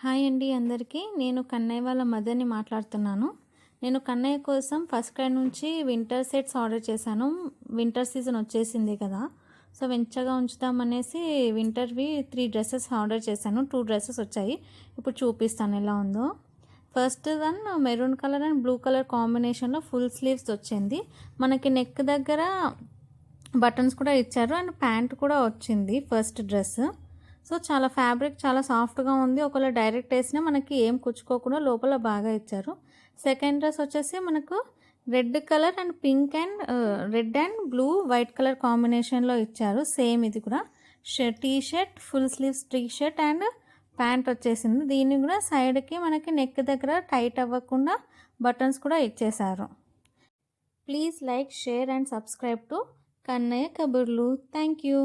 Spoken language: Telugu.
హాయ్ అండి అందరికీ. నేను కన్నయ్య వాళ్ళ మదర్‌ని మాట్లాడుతున్నాను. నేను కన్నయ్య కోసం ఫస్ట్ క్రై నుంచి వింటర్ సెట్స్ ఆర్డర్ చేశాను. వింటర్ సీజన్ వచ్చేసింది కదా! సో, వెంచగా ఉంచుదామనేసి వింటర్‌వి 3 డ్రెసెస్ ఆర్డర్ చేశాను. 2 డ్రెసెస్ వచ్చాయి. ఇప్పుడు చూపిస్తాను ఎలా ఉందో. First one maroon colour and blue colour కాంబినేషన్‌లో ఫుల్ స్లీవ్స్ వచ్చింది. మనకి నెక్ దగ్గర బటన్స్ కూడా ఇచ్చారు అండ్ ప్యాంట్ కూడా వచ్చింది ఫస్ట్ డ్రెస్. సో, చాలా ఫ్యాబ్రిక్ చాలా సాఫ్ట్‌గా ఉంది. ఒకవేళ డైరెక్ట్ వేసినా మనకి ఏం కుచ్చుకోకుండా లోపల బాగా ఇచ్చారు. సెకండ్ డ్రెస్ వచ్చేసి మనకు red colour and pink and red and blue white colour కాంబినేషన్‌లో ఇచ్చారు. సేమ్ ఇది కూడా T shirt full sleeves T shirt and pant వచ్చేసింది. దీన్ని కూడా సైడ్‌కి మనకి నెక్ దగ్గర టైట్ అవ్వకుండా బటన్స్ కూడా ఇచ్చేశారు. Please like, share and subscribe to Kannayya Kaburlu. Thank you.